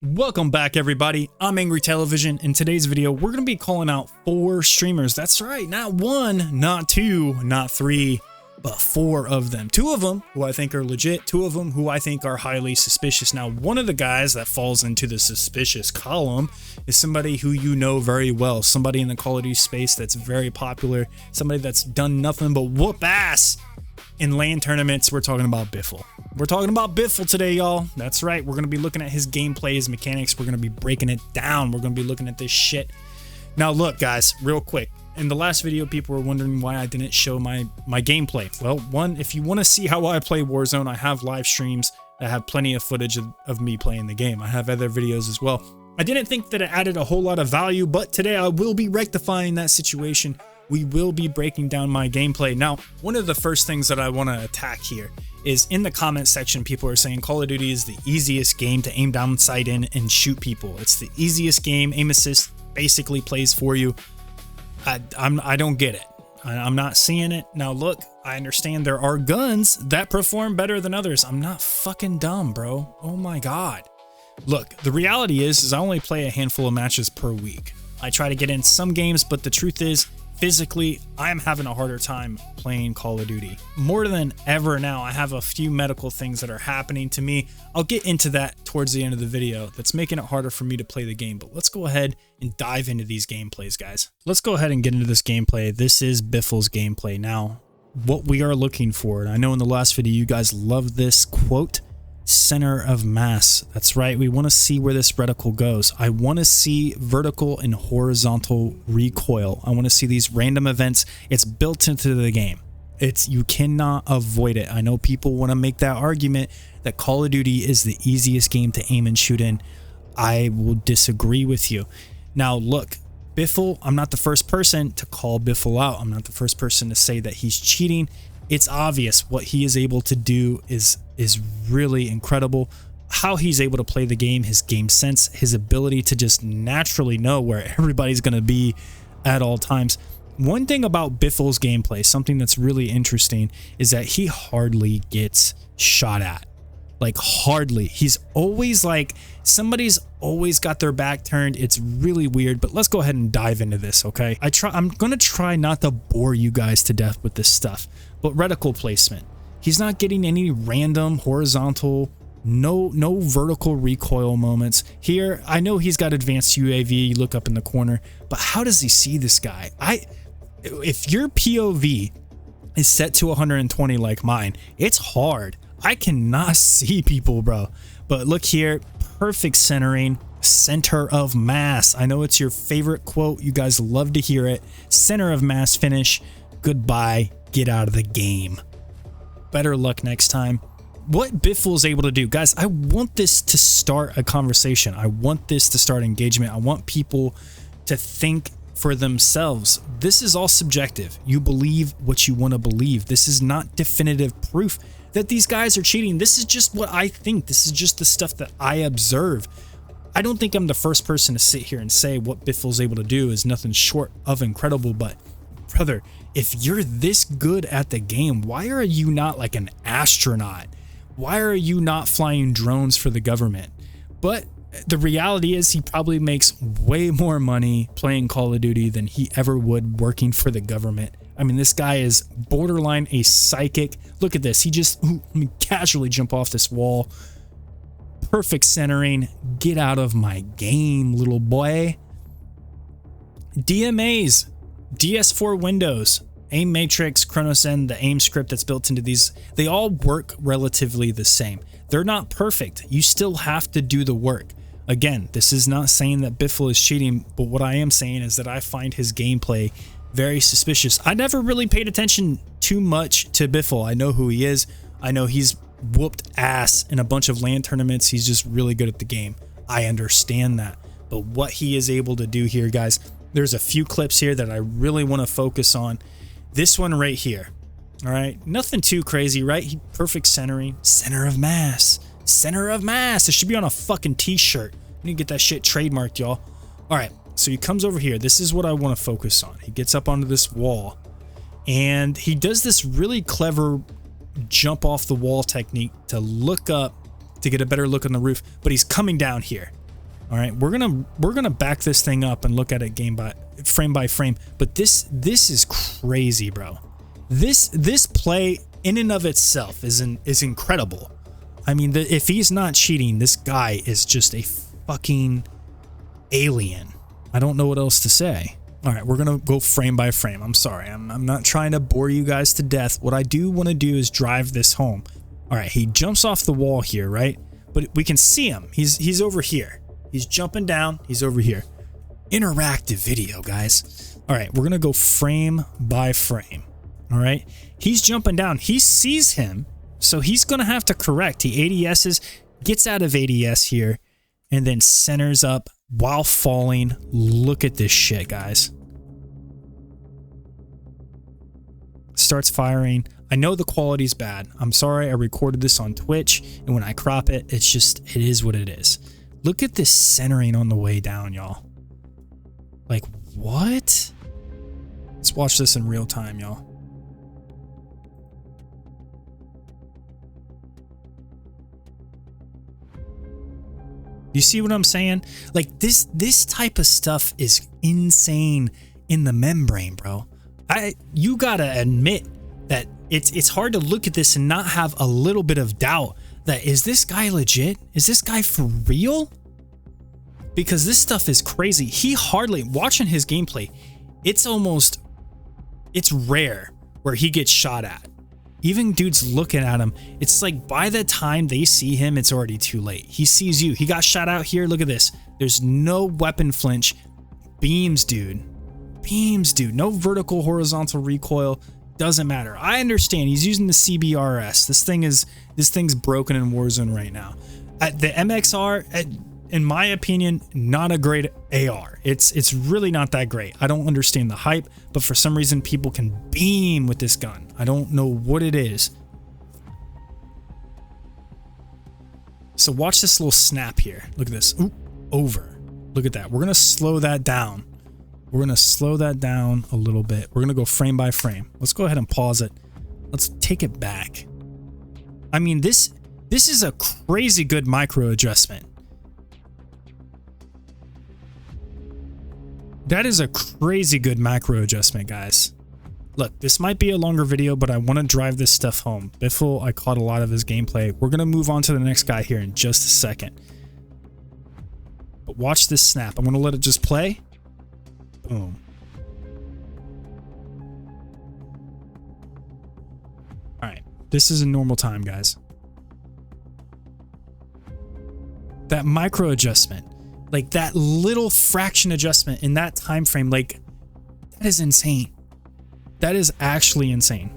Welcome back, everybody. I'm Angry Television. In today's video, we're going to be calling out 4 streamers. That's right, not 1, not 2, not 3, but 4 of them. 2 of them who I think are legit, 2 of them who I think are highly suspicious. Now, one of the guys that falls into the suspicious column is somebody who you know very well, somebody in the Call of Duty space that's very popular, somebody that's done nothing but whoop ass in LAN tournaments. We're talking about Biffle. We're talking about Biffle today, y'all. That's right. We're going to be looking at his gameplay, his mechanics. We're going to be breaking it down. We're going to be looking at this shit. Now, look, guys, real quick. In the last video, people were wondering why I didn't show my gameplay. Well, one, if you want to see how I play Warzone, I have live streams that have plenty of footage of me playing the game. I have other videos as well. I didn't think that it added a whole lot of value, but today I will be rectifying that situation. We will be breaking down my gameplay. Now, one of the first things that I want to attack here is in the comment section, people are saying Call of Duty is the easiest game to aim down, sight in, and shoot people. It's the easiest game. Aim assist basically plays for you. I don't get it. I'm not seeing it. Now, look, I understand there are guns that perform better than others. I'm not fucking dumb, bro. Oh my God. Look, the reality is I only play a handful of matches per week. I try to get in some games, but the truth is, physically, I am having a harder time playing Call of Duty. More than ever now, I have a few medical things that are happening to me. I'll get into that towards the end of the video. That's making it harder for me to play the game. But let's go ahead and dive into these gameplays, guys. Let's go ahead and get into this gameplay. This is Biffle's gameplay. Now, what we are looking for, and I know in the last video you guys loved this quote, center of mass. That's right. We want to see where this reticle goes. I want to see vertical and horizontal recoil. I want to see these random events. It's built into the game. You cannot avoid it. I know people want to make that argument that Call of Duty is the easiest game to aim and shoot in. I will disagree with you. Now, look, Biffle, I'm not the first person to call Biffle out. I'm not the first person to say that he's cheating. It's obvious what he is able to do is really incredible. How he's able to play the game, his game sense, his ability to just naturally know where everybody's going to be at all times. One thing about Biffle's gameplay, something that's really interesting, is that he hardly gets shot at. Like, hardly. He's always like, somebody's always got their back turned. It's really weird, but let's go ahead and dive into this, okay? I'm gonna try not to bore you guys to death with this stuff, but reticle placement. He's not getting any random horizontal, no vertical recoil moments. Here, I know he's got advanced UAV, you look up in the corner, but how does he see this guy? If your POV is set to 120 like mine, it's hard. I cannot see people, bro. But look here, perfect centering, center of mass. I know it's your favorite quote. You guys love to hear it. Center of mass finish. Goodbye. Get out of the game. Better luck next time. What Biffle is able to do, guys, I want this to start a conversation. I want this to start engagement. I want people to think for themselves. This is all subjective. You believe what you want to believe. This is not definitive proof that these guys are cheating. This is just what I think. This is just the stuff that I observe. I don't think I'm the first person to sit here and say what Biffle's able to do is nothing short of incredible, but brother, if you're this good at the game, why are you not like an astronaut? Why are you not flying drones for the government? But the reality is he probably makes way more money playing Call of Duty than he ever would working for the government. I mean, this guy is borderline a psychic. Look at this. He just casually jump off this wall. Perfect centering. Get out of my game, little boy. DMAs, DS4 windows, aim matrix, Chronos End, the aim script that's built into these, they all work relatively the same. They're not perfect. You still have to do the work. Again, this is not saying that Biffle is cheating, but what I am saying is that I find his gameplay very suspicious. I never really paid attention too much to Biffle. I know who he is. I know he's whooped ass in a bunch of LAN tournaments. He's just really good at the game. I understand that. But what he is able to do here, guys, there's a few clips here that I really want to focus on. This one right here. All right. Nothing too crazy, right? Perfect centering. Center of mass. Center of mass. It should be on a fucking t-shirt. We need to get that shit trademarked, y'all. All right. So he comes over here. This is what I want to focus on. He gets up onto this wall and he does this really clever jump off the wall technique to look up to get a better look on the roof, but he's coming down here. All right, we're gonna back this thing up and look at it frame by frame. But this is crazy, bro. This play in and of itself is incredible. I mean, if he's not cheating, this guy is just a fucking alien. I don't know what else to say. All right, we're gonna go frame by frame. I'm sorry, I'm not trying to bore you guys to death. What I do want to do is drive this home. All right, he jumps off the wall here, right? But we can see him. He's over here. He's jumping down. He's over here. Interactive video, guys. All right, we're gonna go frame by frame. All right, he's jumping down. He sees him, so he's gonna have to correct. He ADSs, gets out of ADS here, and then centers up while falling. Look at this shit, guys. Starts firing. I know the quality's bad. I'm sorry, I recorded this on Twitch, and when I crop it, it is what it is. Look at this centering on the way down, y'all. Like, what? Let's watch this in real time, y'all. You see what I'm saying? Like, this type of stuff is insane in the membrane, bro. You gotta admit that it's hard to look at this and not have a little bit of doubt that, is this guy legit? Is this guy for real? Because this stuff is crazy. He hardly, watching his gameplay, it's rare where he gets shot at. Even dudes looking at him, it's like by the time they see him, it's already too late. He sees you. He got shot out here. Look at this. There's no weapon flinch. Beams, dude. Beams, dude. No vertical, horizontal recoil. Doesn't matter. I understand. He's using the CBRS. This thing's broken in Warzone right now. The MXR, in my opinion, not a great AR. It's really not that great. I don't understand the hype, but for some reason people can beam with this gun. I don't know what it is. So watch this little snap here. Look at this. Oop, over. Look at that. We're gonna slow that down. We're gonna slow that down a little bit. We're gonna go frame by frame. Let's go ahead and pause it. Let's take it back. I mean, this is a crazy good micro adjustment. That is a crazy good macro adjustment, guys. Look, this might be a longer video, but I want to drive this stuff home. Biffle, I caught a lot of his gameplay. We're going to move on to the next guy here in just a second. But watch this snap. I'm going to let it just play. Boom. All right. This is a normal time, guys. That micro adjustment. Like that little fraction adjustment in that time frame, like that is insane. That is actually insane.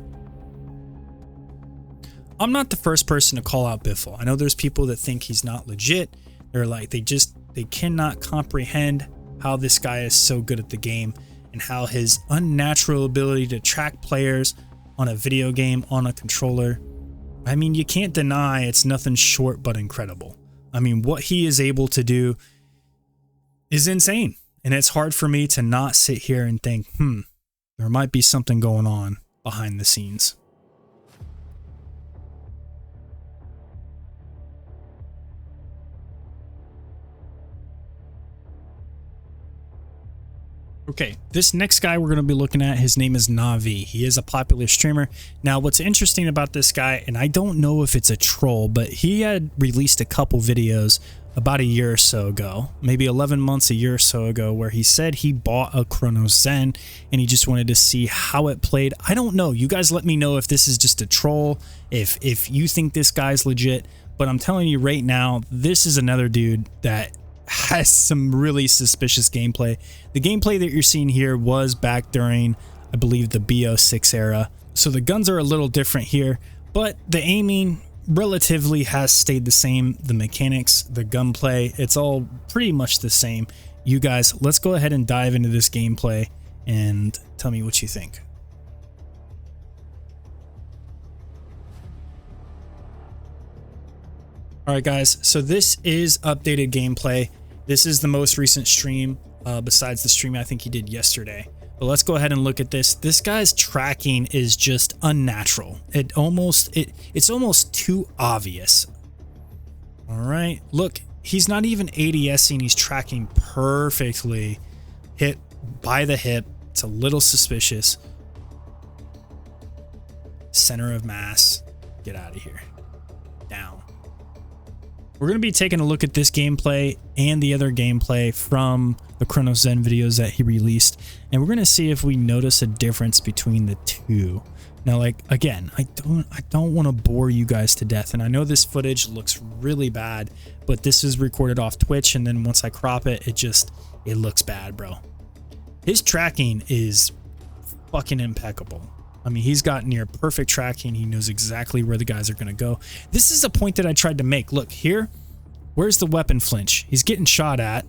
I'm not the first person to call out Biffle. I know there's people that think he's not legit. They're like, they cannot comprehend how this guy is so good at the game and how his unnatural ability to track players on a video game on a controller. I mean, you can't deny it's nothing short but incredible. I mean, what he is able to do is insane. And it's hard for me to not sit here and think, there might be something going on behind the scenes. Okay, this next guy we're going to be looking at, his name is Navi. He is a popular streamer. Now, what's interesting about this guy, and I don't know if it's a troll, but he had released a couple videos about a year or so ago, maybe 11 months, a year or so ago, where he said he bought a Chrono Zen and he just wanted to see how it played. I don't know. You guys let me know if this is just a troll, if you think this guy's legit, but I'm telling you right now, this is another dude that has some really suspicious gameplay. The gameplay that you're seeing here was back during, I believe, the BO6 era. So the guns are a little different here, but the aiming relatively has stayed the same. The mechanics, the gunplay, it's all pretty much the same. You guys, let's go ahead and dive into this gameplay and tell me what you think. All right, guys, so this is updated gameplay. This is the most recent stream, besides the stream I think he did yesterday. But let's go ahead and look at this. This guy's tracking is just unnatural. It's almost too obvious. All right, look, he's not even ADSing, he's tracking perfectly. Hit by the hip. It's a little suspicious. Center of mass. Get out of here. Down. We're going to be taking a look at this gameplay and the other gameplay from the Chronos Zen videos that he released, and we're going to see if we notice a difference between the two. Now, like, again, I don't want to bore you guys to death, and I know this footage looks really bad, but this is recorded off Twitch, and then once I crop it, it looks bad, bro. His tracking is fucking impeccable. I mean, he's got near perfect tracking. He knows exactly where the guys are going to go. This is a point that I tried to make. Look here. Where's the weapon flinch? He's getting shot at.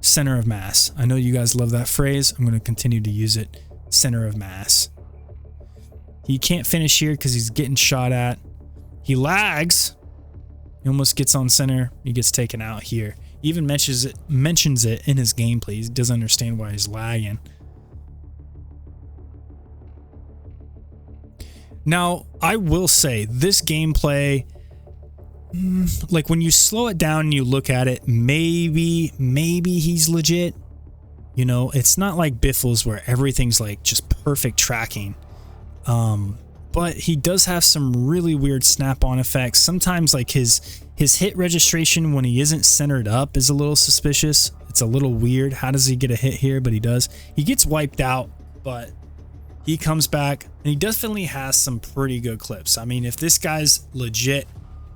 Center of mass. I know you guys love that phrase. I'm going to continue to use it. Center of mass. He can't finish here because he's getting shot at. He lags. He almost gets on center. He gets taken out here. He even mentions it in his gameplay. He doesn't understand why he's lagging. Now, I will say this gameplay, like when you slow it down and you look at it, maybe he's legit. You know, it's not like Biffle's where everything's like just perfect tracking. But he does have some really weird snap-on effects. Sometimes like his hit registration when he isn't centered up is a little suspicious. It's a little weird. How does he get a hit here? But he does. He gets wiped out, but he comes back, and he definitely has some pretty good clips. I mean, if this guy's legit,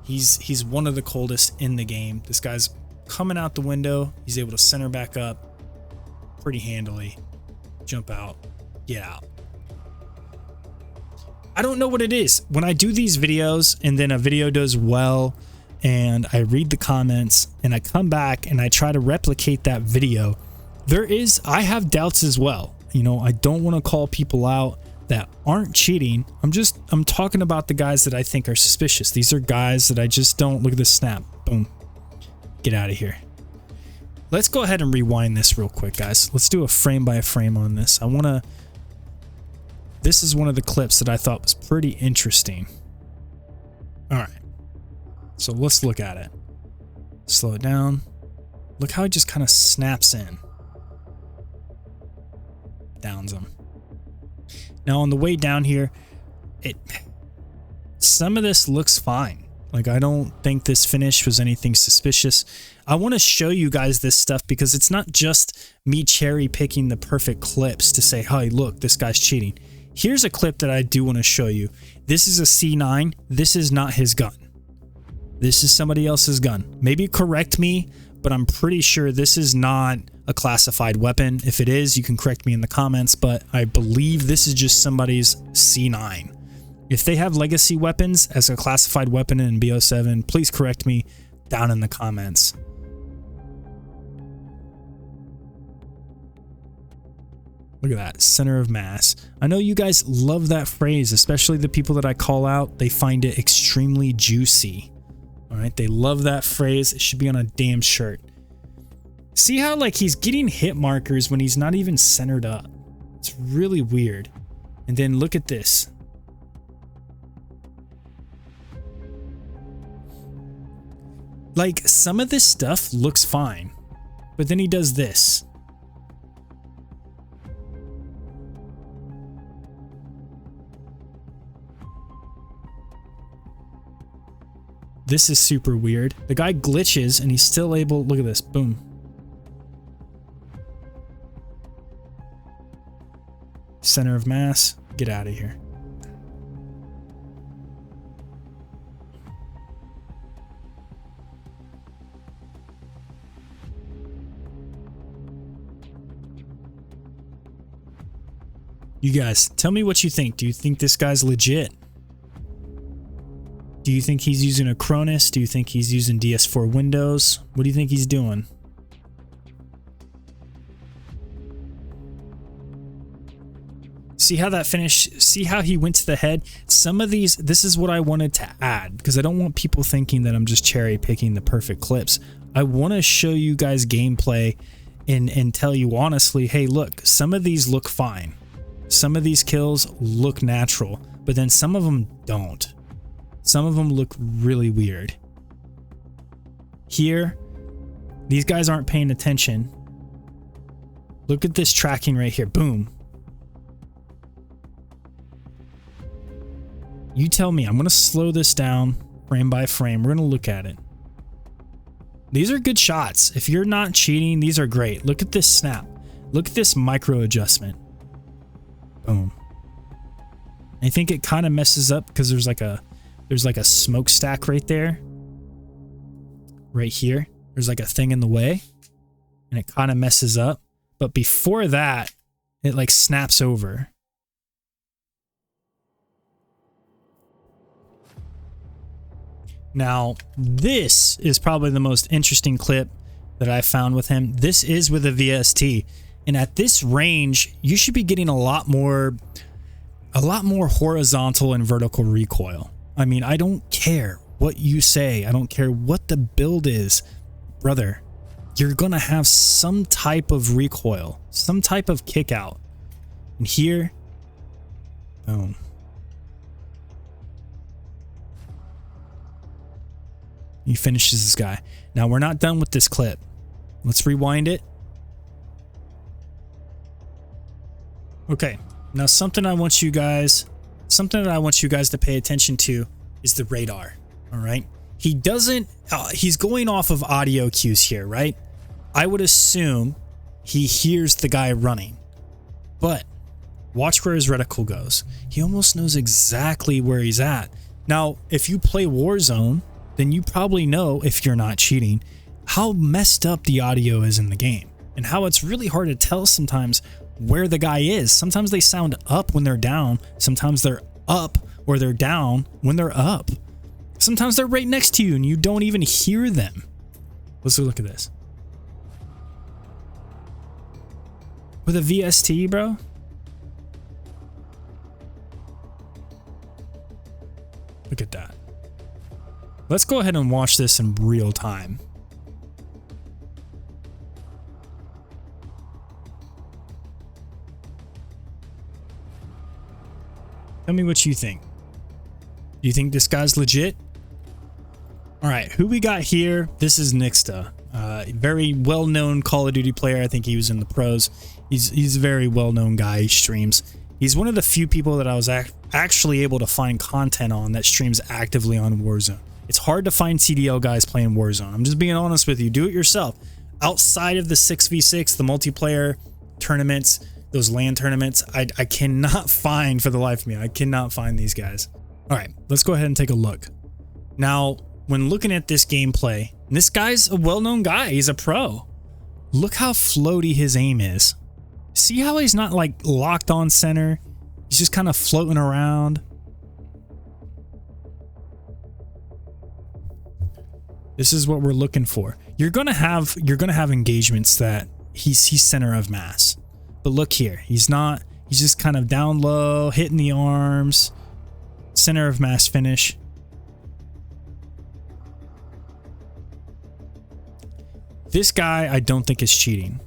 he's one of the coldest in the game. This guy's coming out the window. He's able to center back up pretty handily. Jump out. Get out. I don't know what it is. When I do these videos, and then a video does well, and I read the comments, and I come back, and I try to replicate that video, I have doubts as well. You know, I don't want to call people out that aren't cheating. I'm talking about the guys that I think are suspicious. These are guys that I just don't. Look at this snap. Boom. Get out of here. Let's go ahead and rewind this real quick, guys. Let's do a frame by frame on this. This is one of the clips that I thought was pretty interesting. All right. So let's look at it. Slow it down. Look how it just kind of snaps in. Downs him. Now on the way down here, some of this looks fine. Like, I don't think this finish was anything suspicious. I want to show you guys this stuff because it's not just me cherry picking the perfect clips to say, hey, look, this guy's cheating. Here's a clip that I do want to show you. This is a C9. This is not his gun. This is somebody else's gun. Maybe correct me, but I'm pretty sure this is not a classified weapon. If it is, you can correct me in the comments, but I believe this is just somebody's C9. If they have legacy weapons as a classified weapon in BO7, please correct me down in the comments. Look at that, center of mass. I know you guys love that phrase, especially the people that I call out. They find it extremely juicy. All right, they love that phrase. It should be on a damn shirt. See how like he's getting hit markers when he's not even centered up. It's really weird. And then look at this. Like, some of this stuff looks fine, but then he does this. This is super weird. The guy glitches and he's still able, look at this, boom. Center of mass, get out of here. You guys, tell me what you think. Do you think this guy's legit? Do you think he's using a Cronus? Do you think he's using DS4 Windows? What do you think he's doing? See how that finished? See how he went to the head? Some of these, this is what I wanted to add because I don't want people thinking that I'm just cherry picking the perfect clips. I want to show you guys gameplay and tell you honestly, hey, look, some of these look fine. Some of these kills look natural, but then some of them don't. Some of them look really weird. Here, These guys aren't paying attention. Look at this tracking right here. Boom. You tell me. I'm going to slow this down frame by frame. We're going to look at it. These are good shots. If you're not cheating, these are great. Look at this snap. Look at this micro adjustment. Boom. I think it kind of messes up because there's like a smokestack right there. Right here. There's like a thing in the way. And it kind of messes up. But before that, it like snaps over. Now, this is probably the most interesting clip that I found with him. This is with a VST. And at this range, you should be getting a lot more horizontal and vertical recoil. I mean, I don't care what you say. I don't care what the build is. Brother, you're going to have some type of recoil, some type of kick out. And here, boom. He finishes this guy. Now, we're not done with this clip. Let's rewind it. Okay. Now, something that I want you guys to pay attention to is the radar. All right. He doesn't, he's going off of audio cues here, right? I would assume he hears the guy running, but watch where his reticle goes. He almost knows exactly where he's at. Now, if you play Warzone, then you probably know, if you're not cheating, how messed up the audio is in the game and how it's really hard to tell sometimes where the guy is. Sometimes they sound up when they're down. Sometimes they're up or they're down when they're up. Sometimes they're right next to you and you don't even hear them. Let's look at this. With a VST, bro. Look at that. Let's go ahead and watch this in real time. Tell me what you think. Do you think this guy's legit? All right, who we got here? This is Nixa, very well-known Call of Duty player. I think he was in the pros. He's a very well-known guy. He streams. He's one of the few people that I was actually able to find content on that streams actively on Warzone. It's hard to find CDL guys playing Warzone. I'm just being honest with you. Do it yourself. Outside of the 6v6, the multiplayer tournaments, those LAN tournaments, I cannot find, for the life of me, I cannot find these guys. All right, let's go ahead and take a look. Now, when looking at this gameplay, this guy's a well-known guy. He's a pro. Look how floaty his aim is. See how he's not like locked on center? He's just kind of floating around. This is what we're looking for. You're gonna have engagements that he's center of mass. But look here, he's not. He's just kind of down low, hitting the arms. Center of mass finish. This guy, I don't think is cheating.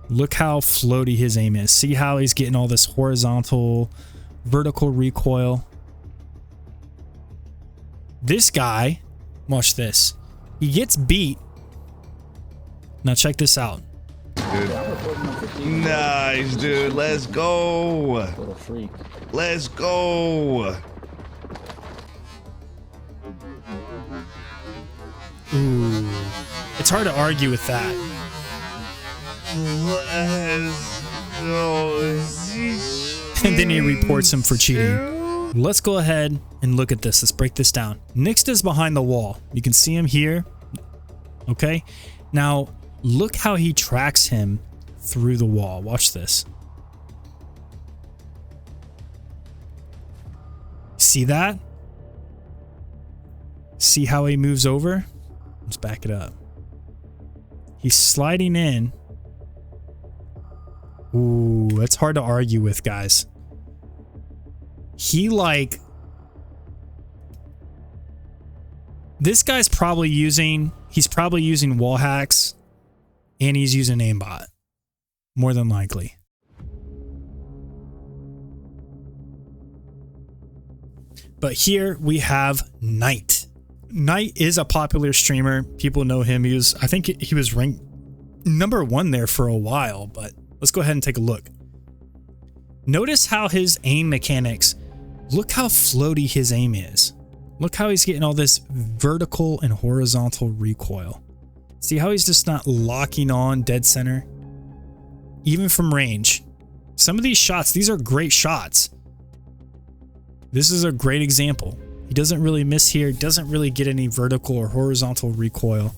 Look how floaty his aim is. See how he's getting all this horizontal, vertical recoil. This guy, watch this. He gets beat. Now check this out. Dude. Nice, dude. Let's go. Little freak. Let's go. Ooh. It's hard to argue with that. Let's go. And then he reports him for cheating. Let's go ahead and look at this. Let's break this down. Nixta's behind the wall. You can see him here. Okay. Now, look how he tracks him through the wall. Watch this. See that? See how he moves over? Let's back it up. He's sliding in. Ooh, that's hard to argue with, guys. This guy's probably using, wall hacks and he's using aimbot. More than likely. But here we have Knight. Knight is a popular streamer. People know him. I think he was ranked #1 there for a while, but let's go ahead and take a look. Notice how his aim mechanics, look how floaty his aim is. Look how he's getting all this vertical and horizontal recoil. See how he's just not locking on dead center? Even from range. Some of these shots, these are great shots. This is a great example. He doesn't really miss here, doesn't really get any vertical or horizontal recoil.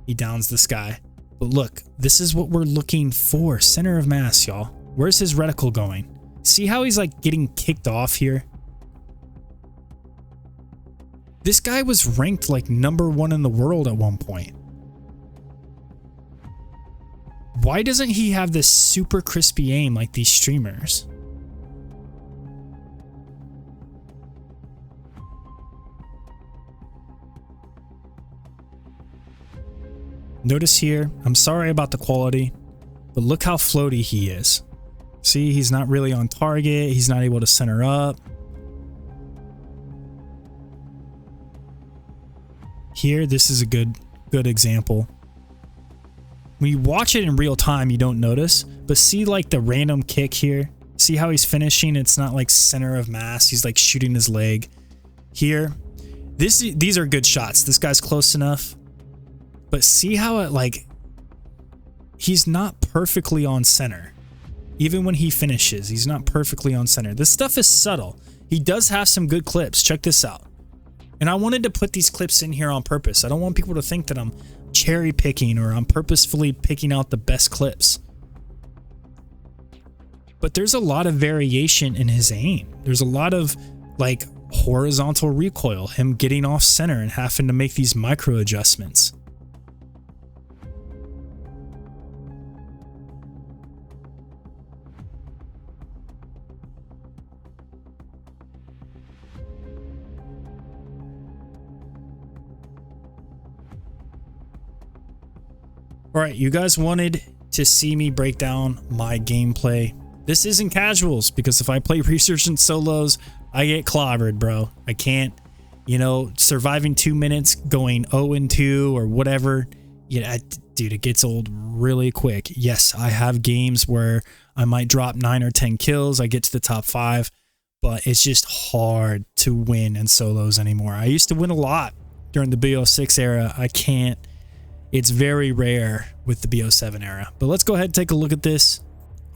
He downs this guy. But look, this is what we're looking for. Center of mass, y'all. Where's his reticle going? See how he's like getting kicked off here? This guy was ranked like #1 in the world at one point. Why doesn't he have this super crispy aim like these streamers? Notice here, I'm sorry about the quality, but look how floaty he is. See, he's not really on target. He's not able to center up. Here, this is a good example. When you watch it in real time, you don't notice, but see like the random kick here. See how he's finishing? It's not like center of mass. He's like shooting his leg. Here, these are good shots. This guy's close enough. But see how it like, he's not perfectly on center. Even when he finishes, he's not perfectly on center. This stuff is subtle. He does have some good clips. Check this out. And I wanted to put these clips in here on purpose. I don't want people to think that I'm cherry picking or I'm purposefully picking out the best clips. But there's a lot of variation in his aim. There's a lot of like horizontal recoil, him getting off center and having to make these micro adjustments. Alright, you guys wanted to see me break down my gameplay. This isn't casuals, because if I play research and solos, I get clobbered, bro. I can't, you know, surviving 2 minutes, going 0-2 or whatever. Yeah, dude, it gets old really quick. Yes, I have games where I might drop 9 or 10 kills. I get to the top 5, but it's just hard to win in solos anymore. I used to win a lot during the BO6 era. I can't. It's very rare with the BO7 era. But let's go ahead and take a look at this.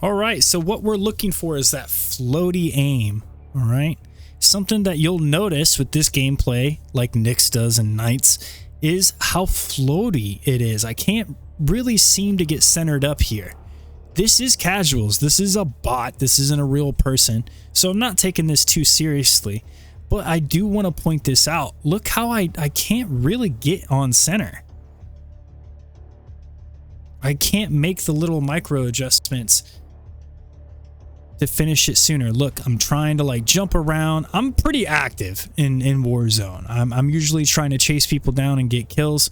All right, so what we're looking for is that floaty aim, all right? Something that you'll notice with this gameplay, like Nixa does and Knights, is how floaty it is. I can't really seem to get centered up here. This is casuals. This is a bot. This isn't a real person. So I'm not taking this too seriously. But I do want to point this out. Look how I can't really get on center. I can't make the little micro adjustments to finish it sooner. Look, I'm trying to like jump around. I'm pretty active in Warzone. I'm usually trying to chase people down and get kills.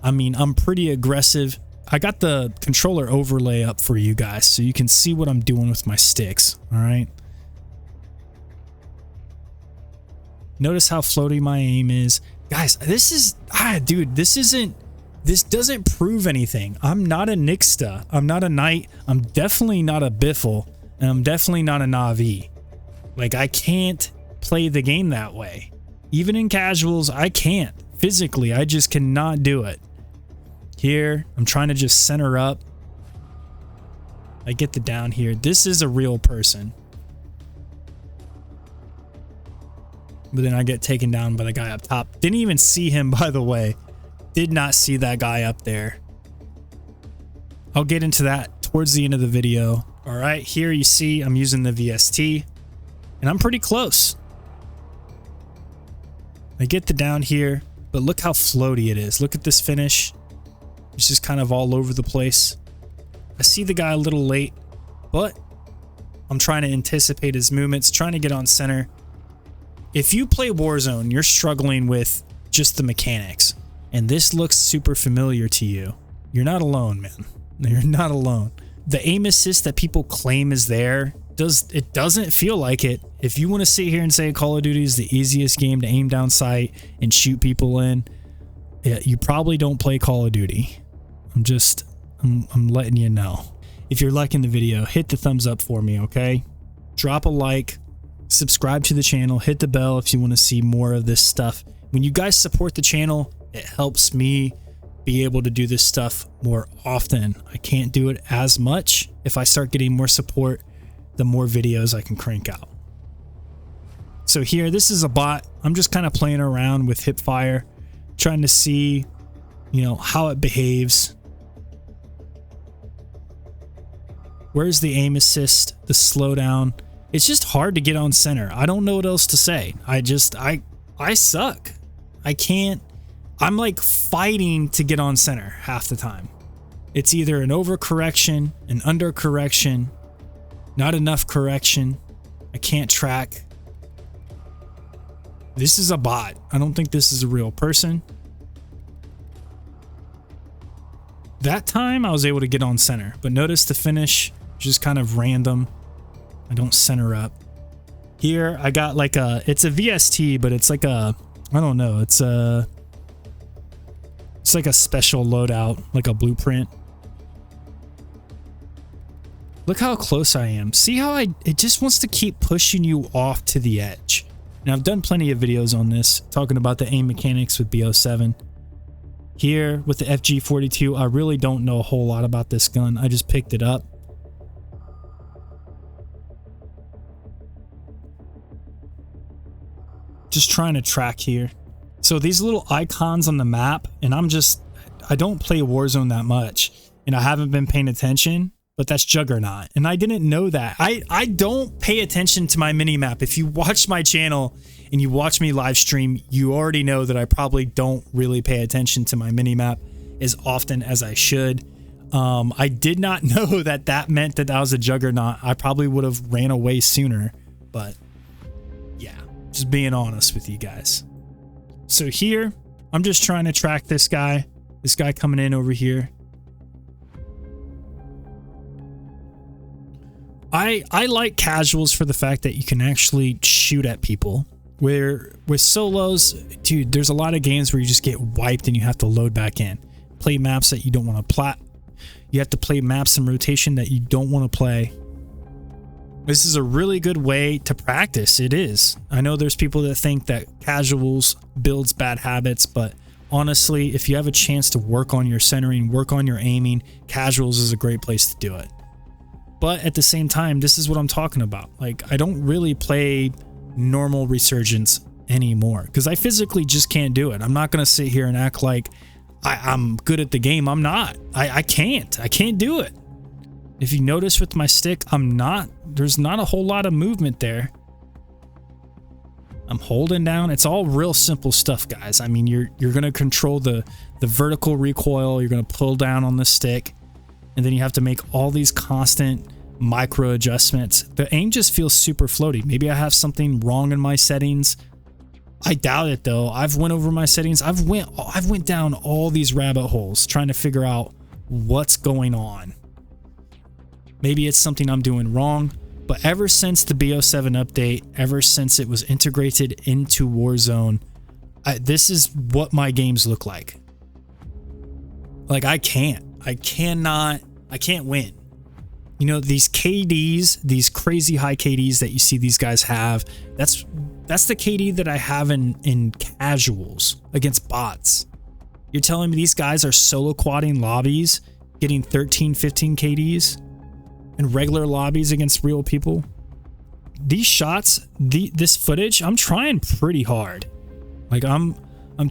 I mean, I'm pretty aggressive. I got the controller overlay up for you guys so you can see what I'm doing with my sticks. All right. Notice how floaty my aim is. Guys, this is, dude, this doesn't prove anything. I'm not a Nixa. I'm not a Knight. I'm definitely not a Biffle. And I'm definitely not a Navi. Like, I can't play the game that way. Even in casuals, I can't. Physically, I just cannot do it. Here, I'm trying to just center up. I get the down here. This is a real person. But then I get taken down by the guy up top. Didn't even see him, by the way. Did not see that guy up there. I'll get into that towards the end of the video. All right, here you see I'm using the VST, and I'm pretty close. I get the down here, but look how floaty it is. Look at this finish. It's just kind of all over the place. I see the guy a little late, but I'm trying to anticipate his movements, trying to get on center. If you play Warzone, you're struggling with just the mechanics, and this looks super familiar to you. You're not alone, man. You're not alone. The aim assist that people claim is there, it doesn't feel like it. If you want to sit here and say Call of Duty is the easiest game to aim down sight and shoot people in, you probably don't play Call of Duty. I'm letting you know. If you're liking the video, hit the thumbs up for me, okay? Drop a like, subscribe to the channel, hit the bell if you want to see more of this stuff. When you guys support the channel, it helps me be able to do this stuff more often. I can't do it as much. If I start getting more support, the more videos I can crank out. So here, this is a bot. I'm just kind of playing around with hipfire, trying to see, you know, how it behaves. Where's the aim assist, the slowdown? It's just hard to get on center. I don't know what else to say. I suck. I can't. I'm like fighting to get on center half the time. It's either an overcorrection, an undercorrection, not enough correction. I can't track. This is a bot. I don't think this is a real person. That time I was able to get on center, but notice the finish just kind of random. I don't center up. Here I got like it's a VST, but it's like a, I don't know, it's like a special loadout, like a blueprint. Look how close I am. See how it just wants to keep pushing you off to the edge. Now I've done plenty of videos on this, talking about the aim mechanics with BO7. Here with the FG42, I really don't know a whole lot about this gun. I just picked it up. Just trying to track here. So these little icons on the map, and I don't play Warzone that much, and I haven't been paying attention, but that's Juggernaut, and I didn't know that. I don't pay attention to my mini-map. If you watch my channel and you watch me live stream, you already know that I probably don't really pay attention to my mini-map as often as I should. I did not know that that meant that was a Juggernaut. I probably would have ran away sooner, but yeah, just being honest with you guys. So here, I'm just trying to track this guy coming in over here. I like casuals for the fact that you can actually shoot at people. Where with solos, dude, there's a lot of games where you just get wiped and you have to load back in. Play maps that you don't want to play. You have to play maps in rotation that you don't want to play. This is a really good way to practice. It is. I know there's people that think that casuals builds bad habits, but honestly, if you have a chance to work on your centering, work on your aiming, casuals is a great place to do it. But at the same time, this is what I'm talking about. Like, I don't really play normal resurgence anymore because I physically just can't do it. I'm not going to sit here and act like I'm good at the game. I'm not. I can't do it. If you notice with my stick, there's not a whole lot of movement there. I'm holding down. It's all real simple stuff, guys. I mean, you're going to control the vertical recoil. You're going to pull down on the stick. And then you have to make all these constant micro adjustments. The aim just feels super floaty. Maybe I have something wrong in my settings. I doubt it though. I've went over my settings. I've went down all these rabbit holes trying to figure out what's going on. Maybe it's something I'm doing wrong, but ever since the BO7 update, ever since it was integrated into Warzone, this is what my games look like. Like I can't win. You know, these KDs, these crazy high KDs that you see these guys have, that's the KD that I have in casuals against bots. You're telling me these guys are solo quadding lobbies, getting 13, 15 KDs in regular lobbies against real people? These shots, this footage, I'm trying pretty hard. Like I'm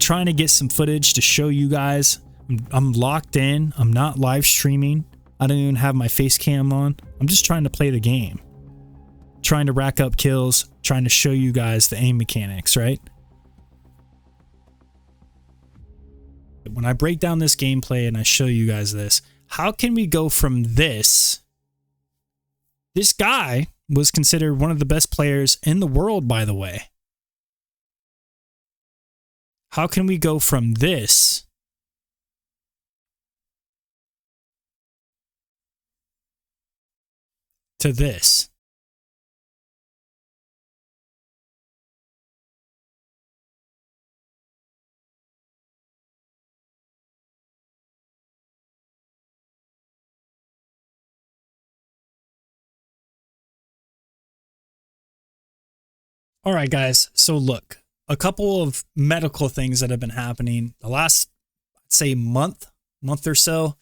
trying to get some footage to show you guys. I'm locked in. I'm not live streaming. I don't even have my face cam on. I'm just trying to play the game. Trying to rack up kills, trying to show you guys the aim mechanics, right? When I break down this gameplay and I show you guys this, how can we go from this? This guy was considered one of the best players in the world, by the way. How can we go from this to this? All right, guys. So look, a couple of medical things that have been happening the last, I'd say month or so,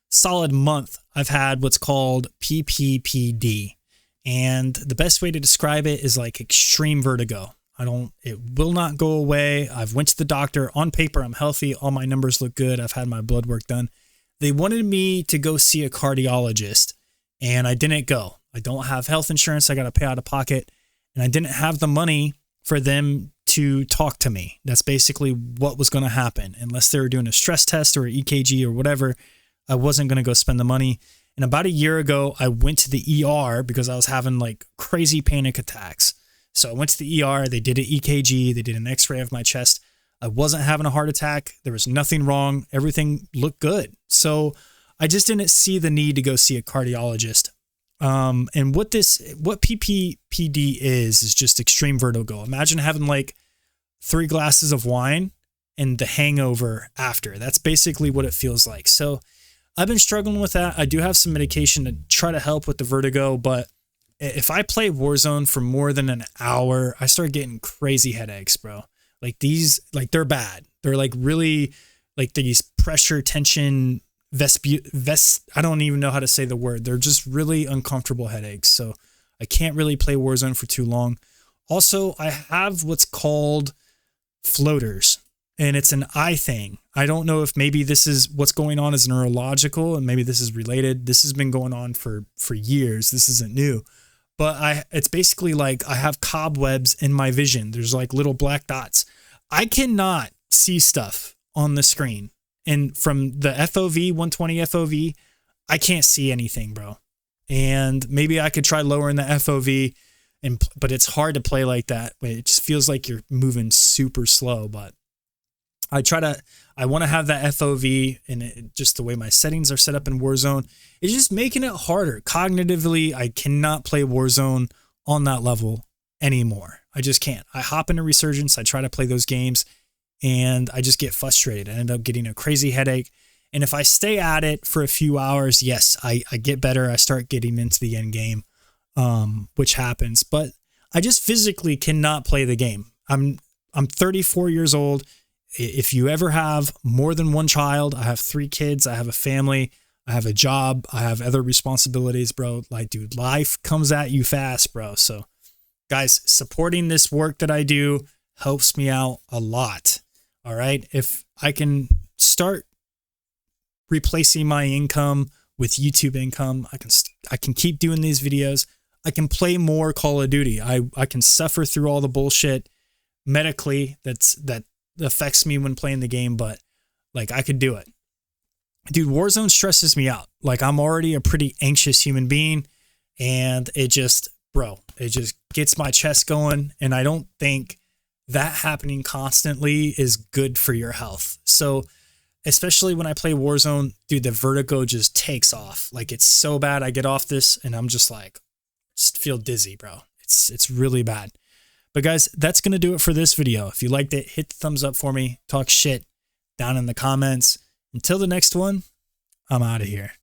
solid month. I've had what's called PPPD. And the best way to describe it is like extreme vertigo. It will not go away. I've went to the doctor. On paper, I'm healthy. All my numbers look good. I've had my blood work done. They wanted me to go see a cardiologist, and I didn't go. I don't have health insurance. I got to pay out of pocket, and I didn't have the money for them to talk to me. That's basically what was going to happen. Unless they were doing a stress test or an EKG or whatever, I wasn't going to go spend the money. And about a year ago, I went to the ER because I was having like crazy panic attacks. So I went to the ER, they did an EKG, they did an x-ray of my chest. I wasn't having a heart attack. There was nothing wrong. Everything looked good. So I just didn't see the need to go see a cardiologist. And what PPPD is just extreme vertigo. Imagine having like 3 glasses of wine and the hangover after. That's basically what it feels like. So I've been struggling with that. I do have some medication to try to help with the vertigo, but if I play Warzone for more than an hour, I start getting crazy headaches, bro. Like they're bad. They're like really like these pressure tension I don't even know how to say the word. They're just really uncomfortable headaches. So I can't really play Warzone for too long. Also, I have what's called floaters, and it's an eye thing. I don't know if maybe this is what's going on is neurological and maybe this is related. This has been going on for years. This isn't new. But it's basically like I have cobwebs in my vision. There's like little black dots. I cannot see stuff on the screen. And from the FOV, 120 FOV, I can't see anything, bro. And maybe I could try lowering the FOV, but it's hard to play like that. It just feels like you're moving super slow. But I want to have that FOV, and just the way my settings are set up in Warzone, it's just making it harder. Cognitively, I cannot play Warzone on that level anymore. I just can't. I hop into Resurgence, I try to play those games, and I just get frustrated. I end up getting a crazy headache. And if I stay at it for a few hours, yes, I get better. I start getting into the end game, which happens. But I just physically cannot play the game. I'm 34 years old. If you ever have more than one child, I have 3 kids, I have a family, I have a job, I have other responsibilities, bro. Like, dude, life comes at you fast, bro. So guys, supporting this work that I do helps me out a lot. All right. If I can start replacing my income with YouTube income, I can keep doing these videos. I can play more Call of Duty. I can suffer through all the bullshit medically that affects me when playing the game, but like I could do it. Dude, Warzone stresses me out. Like I'm already a pretty anxious human being, and it just gets my chest going, and I don't think that happening constantly is good for your health. So especially when I play Warzone, dude, the vertigo just takes off. Like it's so bad. I get off this and I'm just like, just feel dizzy, bro. It's really bad. But guys, that's going to do it for this video. If you liked it, hit the thumbs up for me. Talk shit down in the comments. Until the next one, I'm out of here.